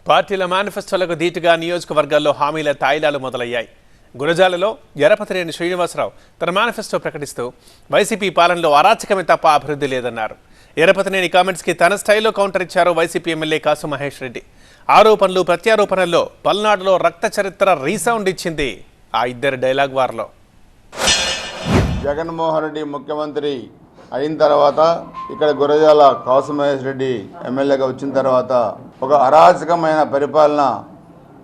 పార్టీల మేనిఫెస్టోలకు ధీటుగా నియోజకవర్గాల్లో హామీల తాయిలాలు మొదలయ్యాయి. గురజాలలో ఎరపతినేని శ్రీనివాసరావు తన మేనిఫెస్టో ప్రకటిస్తూ వైసీపీ పాలనలో అరాచకమే తప్ప అభివృద్ధి లేదన్నారు. ఎరపతినేని కామెంట్స్కి తన స్టైల్లో కౌంటర్ ఇచ్చారు వైసీపీ ఎమ్మెల్యే కాసు మహేష్ రెడ్డి. ఆరోపణలు ప్రత్యారోపణల్లో పల్నాడులో రక్త చరిత్ర రీసౌండ్ ఇచ్చింది ఆ ఇద్దరు డైలాగ్ వార్లో. జగన్మోహన్ రెడ్డి ముఖ్యమంత్రి అయిన తర్వాత ఇక్కడ గురజాల కాసు మహేష్ రెడ్డి ఎమ్మెల్యేగా వచ్చిన తర్వాత ఒక అరాచకమైన పరిపాలన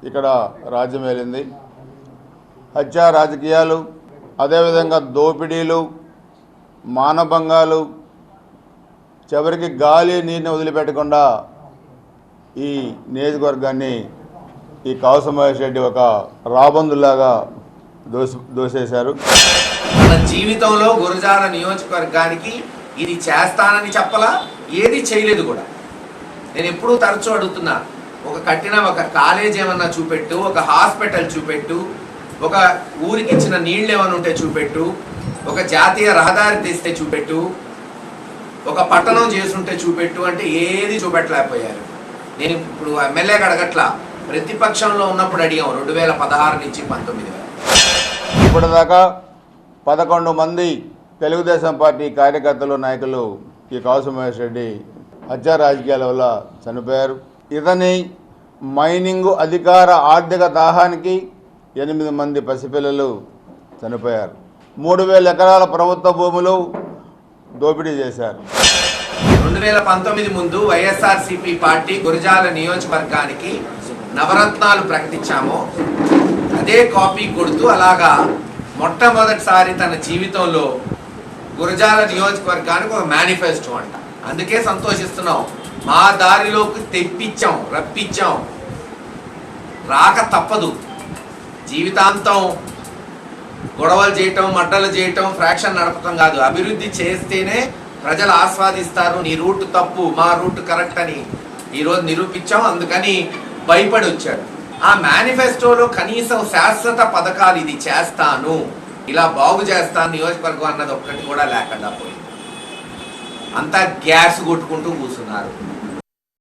ఇక్కడ రాజ్యమేలింది. హత్యా రాజకీయాలు, అదేవిధంగా దోపిడీలు, మానభంగాలు, చివరికి గాలి నీరుని వదిలిపెట్టకుండా ఈ నియోజకవర్గాన్ని ఈ కాసు మహేష్ రెడ్డి ఒక రాబందులాగా దోసేశారు. మన జీవితంలో గురజాల నియోజకవర్గానికి ఇది చేస్తానని చెప్పలా, ఏది చేయలేదు కూడా. నేను ఎప్పుడూ తరచూ అడుగుతున్నా, ఒక కట్టిన ఒక కాలేజ్ ఏమన్నా చూపెట్టు, ఒక హాస్పిటల్ చూపెట్టు, ఒక ఊరికి ఇచ్చిన నీళ్ళు ఏమైనా ఉంటే చూపెట్టు, ఒక జాతీయ రహదారి తెస్తే చూపెట్టు, ఒక పట్టణం చేసుంటే చూపెట్టు అంటే ఏది చూపెట్టలేకపోయారు. నేను ఇప్పుడు ఎమ్మెల్యేగా అడగట్లా, ప్రతిపక్షంలో ఉన్నప్పుడు అడిగాం 2016 నుంచి 19 ఇప్పటిదాకా 11 మంది తెలుగుదేశం పార్టీ కార్యకర్తలు, నాయకులు ఈ కాసు మహేష్ రెడ్డి హత్యా రాజకీయాల వల్ల చనిపోయారు. ఇతని మైనింగ్ అధికార ఆర్థిక దాహానికి 8 మంది పసిపిల్లలు చనిపోయారు. 3000 ఎకరాల ప్రభుత్వ భూములు దోపిడీ చేశారు. 2019 ముందు వైఎస్ఆర్సీపీ పార్టీ గురజాల నియోజకవర్గానికి నవరత్నాలు ప్రకటించాము. అదే కాపీ కొడుతూ అలాగా మొట్టమొదటిసారి తన జీవితంలో గురజాల నియోజకవర్గానికి ఒక మేనిఫెస్టో అంట. అందుకే సంతోషిస్తున్నాం. మా దారిలోకి తెప్పించాం, రప్పించాం. రాక తప్పదు. జీవితాంతం గొడవలు చేయటం, మడ్డలు చేయటం, ఫ్రాక్షన్ నడపటం కాదు. అభివృద్ధి చేస్తేనే ప్రజలు ఆస్వాదిస్తారు. నీ రూట్ తప్పు, మా రూట్ కరెక్ట్ అని ఈరోజు నిరూపించాం. అందుకని భయపడి వచ్చాడు. ఆ మేనిఫెస్టోలో కనీసం శాశ్వత పథకాలు ఇది చేస్తాను, ఇలా బాగు చేస్తాను నియోజకవర్గం అన్నది ఒక్కటి కూడా లేకుండా పోయింది. అంతా గ్యాస్ కొట్టుకుంటూ కూర్చున్నారు.